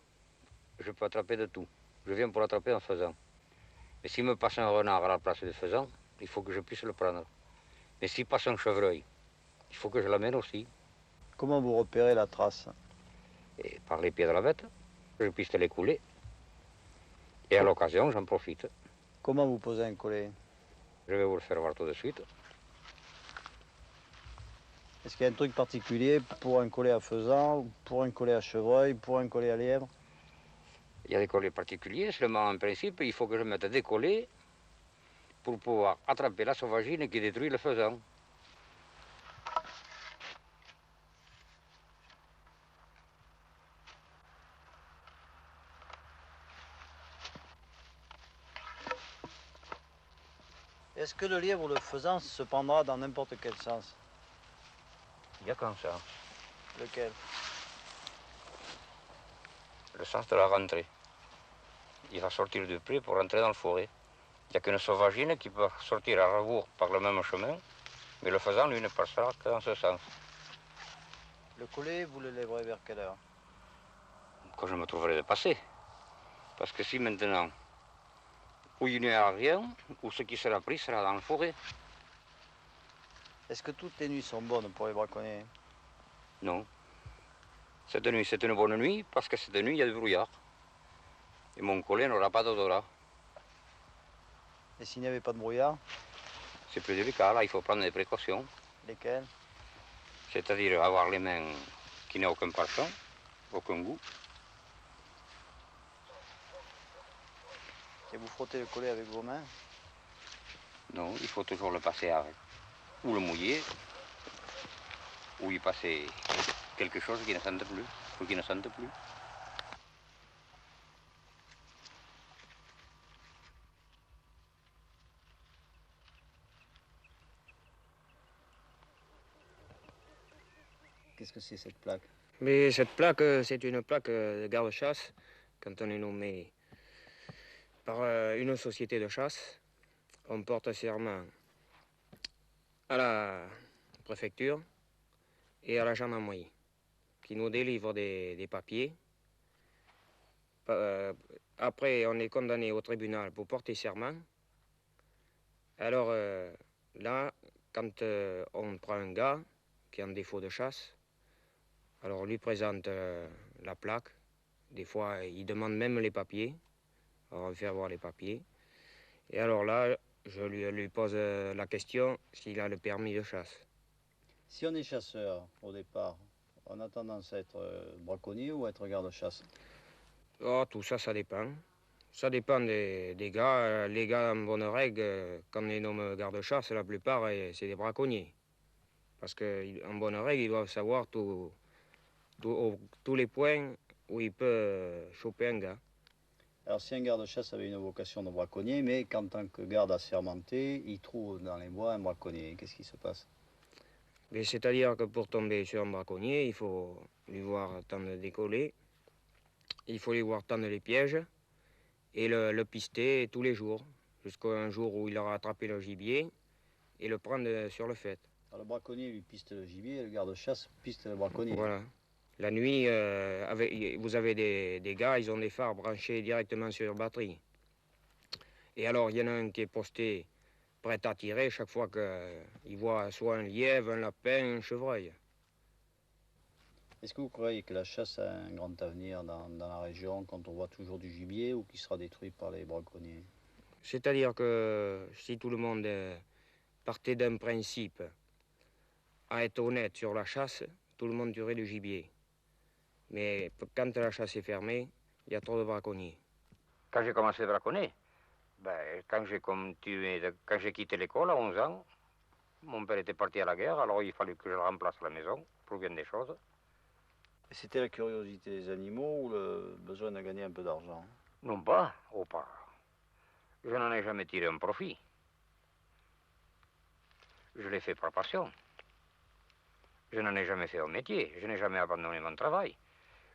je peux attraper de tout. Je viens pour l'attraper en faisant. Mais s'il me passe un renard à la place du faisan, il faut que je puisse le prendre. Mais s'il passe un chevreuil, il faut que je l'amène aussi. Comment vous repérez la trace? Et par les pieds de la bête, je piste les coulées. Et à l'occasion, j'en profite. Comment vous posez un collet? Je vais vous le faire voir tout de suite. Est-ce qu'il y a un truc particulier pour un collet à faisan, pour un collet à chevreuil, pour un collet à lièvre? Il y a des collets particuliers, seulement en principe, il faut que je mette des collets pour pouvoir attraper la sauvagine qui détruit le faisan. Est-ce que le lièvre ou le faisan se prendra dans n'importe quel sens? Il y a qu'un ça. Lequel? sens de la rentrée. Il va sortir du pré pour rentrer dans le forêt. Il n'y a qu'une sauvagine qui peut sortir à rebours par le même chemin, mais le faisant, lui, ne passera que dans ce sens. Le collet, vous le lèverez vers quelle heure? Quand je me trouverai de passer. Parce que si maintenant, où il n'y a rien, ou ce qui sera pris sera dans la forêt. Est-ce que toutes les nuits sont bonnes pour les braconniers? Non. Cette nuit, c'est une bonne nuit, parce que cette nuit, il y a du brouillard. Et mon collet n'aura pas d'odorat. Et s'il n'y avait pas de brouillard? C'est plus délicat, là, il faut prendre des précautions. Lesquelles? C'est-à-dire avoir les mains qui n'ont aucun parfum, aucun goût. Et vous frottez le collet avec vos mains? Non, il faut toujours le passer avec. Ou le mouiller, ou y passer quelque chose qui ne sente plus, ou qui ne sente plus. Qu'est-ce que c'est cette plaque? Mais cette plaque, c'est une plaque de garde-chasse. Quand on est nommé par une société de chasse, on porte serment à la préfecture et à la gendarmerie, qui nous délivre des papiers. Après, on est condamné au tribunal pour porter serment. Alors là, quand on prend un gars qui est en défaut de chasse, alors on lui présente la plaque. Des fois, il demande même les papiers. Alors on fait voir les papiers. Et alors là, je lui pose la question s'il a le permis de chasse. Si on est chasseur au départ, on a tendance à être braconnier ou à être garde-chasse? Oh, tout ça, ça dépend. Ça dépend des gars. Les gars en bonne règle, quand on les nomme garde-chasse, la plupart, c'est des braconniers. Parce qu'en bonne règle, ils doivent savoir tous les points où il peut choper un gars. Alors si un garde-chasse avait une vocation de braconnier, mais qu'en tant que garde assermenté, il trouve dans les bois un braconnier, qu'est-ce qui se passe? C'est-à-dire que pour tomber sur un braconnier, il faut lui voir tendre des collets, il faut lui voir tendre les pièges et le pister tous les jours, jusqu'à un jour où il aura attrapé le gibier et le prendre sur le fait. Alors le braconnier lui piste le gibier et le garde-chasse piste le braconnier. Voilà. La nuit, vous avez des gars, ils ont des phares branchés directement sur la batterie. Et alors, il y en a un qui est posté, prêt à tirer, chaque fois qu'il voit soit un lièvre, un lapin, un chevreuil. Est-ce que vous croyez que la chasse a un grand avenir dans la région quand on voit toujours du gibier ou qui sera détruit par les braconniers? C'est-à-dire que si tout le monde partait d'un principe à être honnête sur la chasse, tout le monde tuerait du gibier. Mais quand la chasse est fermée, il y a trop de braconniers. Quand j'ai commencé à braconner, quand j'ai quitté l'école à 11 ans, mon père était parti à la guerre, alors il fallait que je le remplace à la maison pour bien des choses. C'était la curiosité des animaux ou le besoin de gagner un peu d'argent? Non pas, pas. Je n'en ai jamais tiré un profit. Je l'ai fait par passion. Je n'en ai jamais fait un métier, je n'ai jamais abandonné mon travail.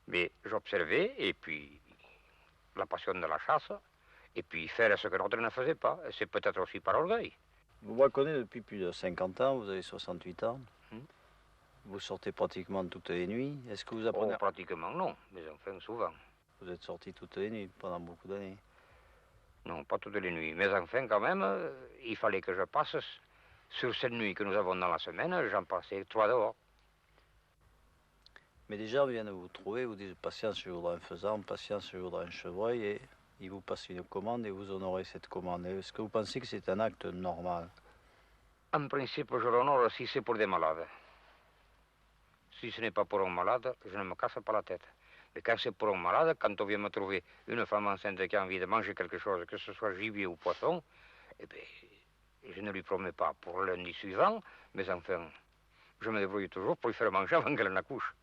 Mais j'observais, et puis la passion de la chasse, et puis faire ce que l'autre ne faisait pas. C'est peut-être aussi par orgueil. Vous braconnez depuis plus de 50 ans, vous avez 68 ans. Vous sortez pratiquement toutes les nuits. Est-ce que vous apprenez? Oh, pratiquement non, mais enfin souvent. Vous êtes sorti toutes les nuits pendant beaucoup d'années? Non, pas toutes les nuits. Mais enfin, quand même, il fallait que je passe sur cette nuit que nous avons dans la semaine, j'en passais 3 dehors. Mais des gens viennent vous trouver, vous disent patience, je voudrais un faisan, patience, je voudrais un chevreuil, et ils vous passent une commande et vous honorez cette commande. Est-ce que vous pensez que c'est un acte normal? En principe, je l'honore si c'est pour des malades. Si ce n'est pas pour un malade, je ne me casse pas la tête. Mais quand c'est pour un malade, quand on vient me trouver une femme enceinte qui a envie de manger quelque chose, que ce soit gibier ou poisson, eh bien, je ne lui promets pas pour lundi suivant, mais enfin, je me débrouille toujours pour lui faire manger avant qu'elle n'accouche.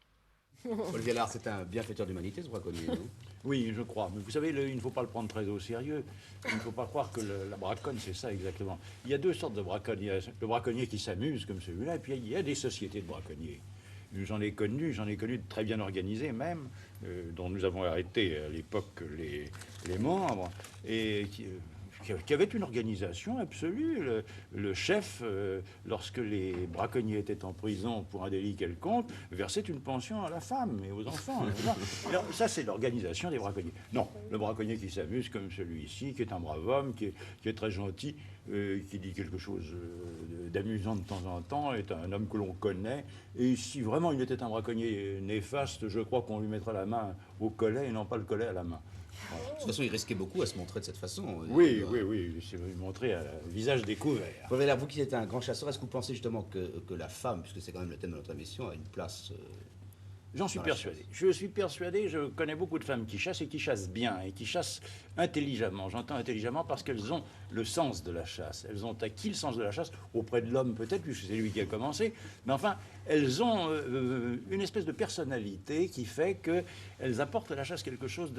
Paul Vialard, c'est un bienfaiteur d'humanité, ce braconnier, non? Oui, je crois. Mais vous savez, il ne faut pas le prendre très au sérieux. Il ne faut pas croire que la braconne, c'est ça exactement. Il y a deux sortes de braconniers. Le braconnier qui s'amuse, comme celui-là, et puis il y a des sociétés de braconniers. j'en ai connu de très bien organisés même, dont nous avons arrêté à l'époque les membres, et qui avait une organisation absolue. Le chef, lorsque les braconniers étaient en prison pour un délit quelconque, versait une pension à la femme et aux enfants. Alors, ça, c'est l'organisation des braconniers. Non, le braconnier qui s'amuse comme celui-ci, qui est un brave homme, qui est très gentil, qui dit quelque chose d'amusant de temps en temps, est un homme que l'on connaît. Et si vraiment il était un braconnier néfaste, je crois qu'on lui mettrait la main au collet et non pas le collet à la main. De toute façon, il risquait beaucoup à se montrer de cette façon. Oui, c'est montrer à visage découvert. Paul Weller, vous qui êtes un grand chasseur, est-ce que vous pensez justement que la femme, puisque c'est quand même le thème de notre émission, a une place J'en suis persuadé. Je suis persuadé, je connais beaucoup de femmes qui chassent et qui chassent bien et qui chassent intelligemment. J'entends intelligemment parce qu'elles ont le sens de la chasse. Elles ont acquis le sens de la chasse auprès de l'homme peut-être, puisque c'est lui qui a commencé. Mais enfin, elles ont une espèce de personnalité qui fait qu'elles apportent à la chasse quelque chose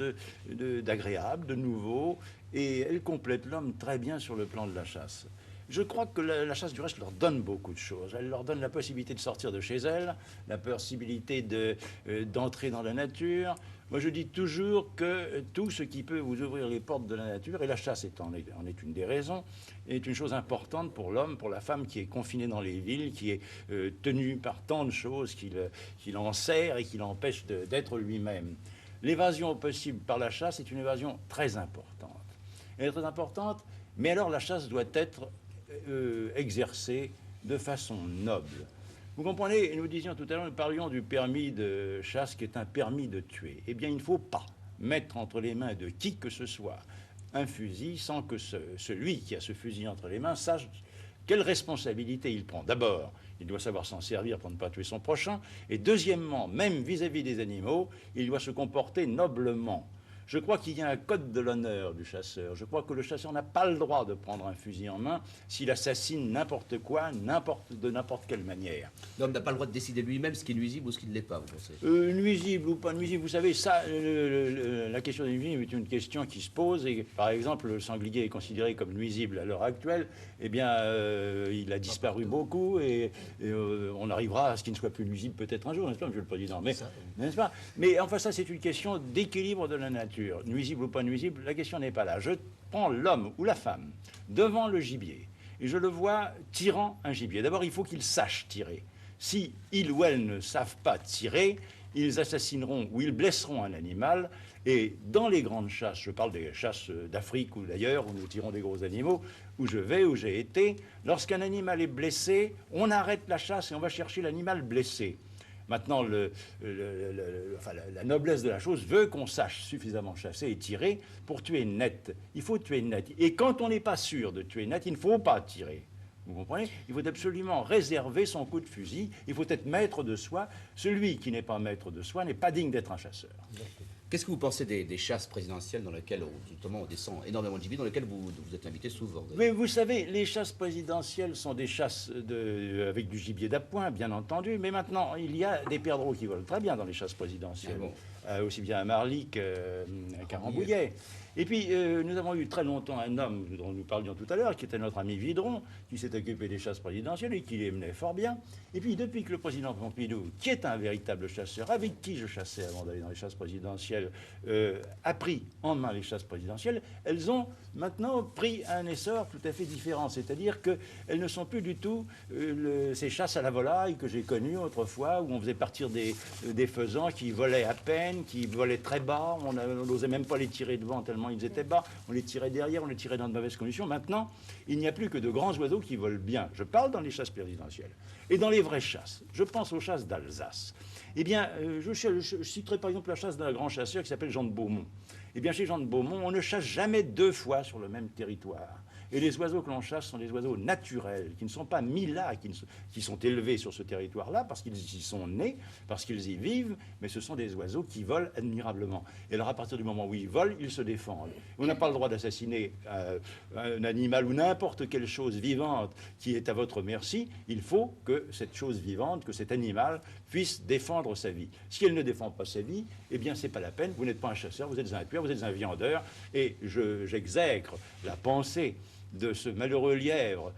d'agréable, de nouveau, et elles complètent l'homme très bien sur le plan de la chasse. Je crois que la chasse, du reste, leur donne beaucoup de choses. Elle leur donne la possibilité de sortir de chez elles, la possibilité d'entrer dans la nature. Moi, je dis toujours que tout ce qui peut vous ouvrir les portes de la nature, et la chasse en est une des raisons, est une chose importante pour l'homme, pour la femme qui est confinée dans les villes, qui est tenue par tant de choses qui l'enserrent et qui l'empêchent d'être lui-même. L'évasion possible par la chasse est une évasion très importante. Elle est très importante, mais alors la chasse doit être exercée de façon noble. Vous comprenez, nous disions tout à l'heure, nous parlions du permis de chasse qui est un permis de tuer. Eh bien, il ne faut pas mettre entre les mains de qui que ce soit un fusil sans que celui qui a ce fusil entre les mains sache quelle responsabilité il prend. D'abord, il doit savoir s'en servir pour ne pas tuer son prochain. Et deuxièmement, même vis-à-vis des animaux, il doit se comporter noblement. Je crois qu'il y a un code de l'honneur du chasseur. Je crois que le chasseur n'a pas le droit de prendre un fusil en main s'il assassine n'importe quoi, de n'importe quelle manière. L'homme n'a pas le droit de décider lui-même ce qui est nuisible ou ce qui ne l'est pas, vous pensez Nuisible ou pas nuisible, vous savez, ça, la question des nuisibles est une question qui se pose. Et par exemple, le sanglier est considéré comme nuisible à l'heure actuelle. Eh bien, il a disparu beaucoup et on arrivera à ce qu'il ne soit plus nuisible peut-être un jour, n'est-ce pas, Monsieur le Président? N'est-ce pas? Mais enfin, ça, c'est une question d'équilibre de la nature. Nuisible ou pas nuisible, la question n'est pas là. Je prends l'homme ou la femme devant le gibier et je le vois tirant un gibier. D'abord, il faut qu'ils sachent tirer. Si ils ou elles ne savent pas tirer, ils assassineront ou ils blesseront un animal. Et dans les grandes chasses, je parle des chasses d'Afrique ou d'ailleurs, où nous tirons des gros animaux, où je vais, où j'ai été, lorsqu'un animal est blessé, on arrête la chasse et on va chercher l'animal blessé. Maintenant, la noblesse de la chose veut qu'on sache suffisamment chasser et tirer pour tuer net. Il faut tuer net. Et quand on n'est pas sûr de tuer net, il ne faut pas tirer. Vous comprenez? Il faut absolument réserver son coup de fusil. Il faut être maître de soi. Celui qui n'est pas maître de soi n'est pas digne d'être un chasseur. Qu'est-ce que vous pensez des chasses présidentielles dans lesquelles, justement, on descend énormément de gibier, dans lesquelles vous êtes invité souvent? Mais vous savez, les chasses présidentielles sont des chasses avec du gibier d'appoint, bien entendu, mais maintenant, il y a des perdreaux qui volent très bien dans les chasses présidentielles, aussi bien à Marly qu'à Rambouillet. Et puis, nous avons eu très longtemps un homme dont nous parlions tout à l'heure, qui était notre ami Vidron, qui s'est occupé des chasses présidentielles et qui les menait fort bien. Et puis, depuis que le président Pompidou, qui est un véritable chasseur, avec qui je chassais avant d'aller dans les chasses présidentielles, a pris en main les chasses présidentielles, elles ont maintenant pris un essor tout à fait différent. C'est-à-dire qu'elles ne sont plus du tout ces chasses à la volaille que j'ai connues autrefois, où on faisait partir des faisans qui volaient à peine, qui volaient très bas, on n'osait même pas les tirer devant tellement ils étaient bas, on les tirait derrière, on les tirait dans de mauvaises conditions. Maintenant, il n'y a plus que de grands oiseaux qui volent bien. Je parle dans les chasses présidentielles. Et dans les vraies chasses, je pense aux chasses d'Alsace. Eh bien, je citerai par exemple la chasse d'un grand chasseur qui s'appelle Jean de Beaumont. Eh bien, chez Jean de Beaumont, on ne chasse jamais deux fois sur le même territoire. Et les oiseaux que l'on chasse sont des oiseaux naturels, qui ne sont pas mis là, qui sont élevés sur ce territoire-là, parce qu'ils y sont nés, parce qu'ils y vivent, mais ce sont des oiseaux qui volent admirablement. Et alors, à partir du moment où ils volent, ils se défendent. On n'a pas le droit d'assassiner un animal ou n'importe quelle chose vivante qui est à votre merci. Il faut que cette chose vivante, que cet animal puisse défendre sa vie. Si elle ne défend pas sa vie, eh bien, c'est pas la peine. Vous n'êtes pas un chasseur, vous êtes un tueur, vous êtes un viandeur. Et j'exècre la pensée de ce malheureux lièvre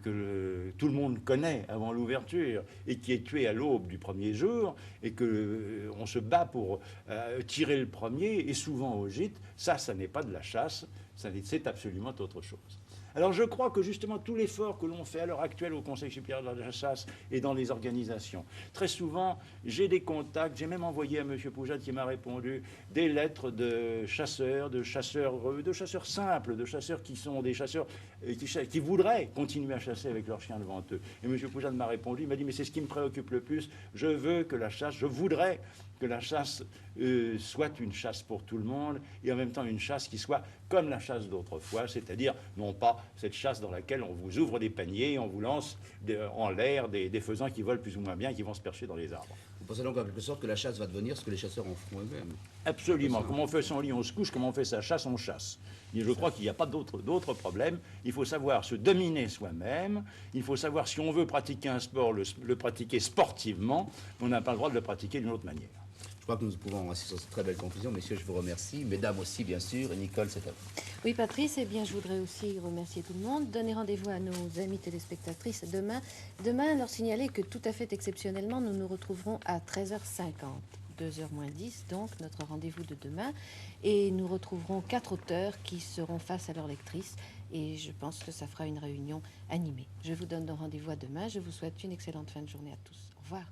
que tout le monde connaît avant l'ouverture et qui est tué à l'aube du premier jour et que on se bat pour tirer le premier et souvent au gîte, ça n'est pas de la chasse, c'est absolument autre chose. Alors je crois que justement tout l'effort que l'on fait à l'heure actuelle au Conseil supérieur de la chasse et dans les organisations, très souvent j'ai des contacts, j'ai même envoyé à M. Poujade qui m'a répondu des lettres de chasseurs simples, de chasseurs qui sont des chasseurs qui voudraient continuer à chasser avec leurs chiens devant eux. Et M. Poujade m'a répondu, il m'a dit mais c'est ce qui me préoccupe le plus, je voudrais que la chasse soit une chasse pour tout le monde et en même temps une chasse qui soit comme la chasse d'autrefois, c'est-à-dire non pas cette chasse dans laquelle on vous ouvre des paniers et on vous lance en l'air des faisans qui volent plus ou moins bien et qui vont se percher dans les arbres. Vous pensez donc en quelque sorte que la chasse va devenir ce que les chasseurs en feront eux-mêmes? Absolument. Comme on fait son lit, on se couche. Comme on fait sa chasse, on chasse. Et je crois qu'il n'y a pas d'autre problème. Il faut savoir se dominer soi-même. Il faut savoir si on veut pratiquer un sport, le pratiquer sportivement. On n'a pas le droit de le pratiquer d'une autre manière. Je crois que nous pouvons assister sur cette très belle conclusion. Messieurs, je vous remercie. Mesdames aussi, bien sûr. Et Nicole, c'est à vous. Oui, Patrice, eh bien, je voudrais aussi remercier tout le monde. Donner rendez-vous à nos amis téléspectatrices demain. Demain, leur signaler que tout à fait exceptionnellement, nous nous retrouverons à 13h50. 2h moins 10, donc, notre rendez-vous de demain. Et nous retrouverons 4 auteurs qui seront face à leurs lectrices. Et je pense que ça fera une réunion animée. Je vous donne rendez-vous à demain. Je vous souhaite une excellente fin de journée à tous. Au revoir.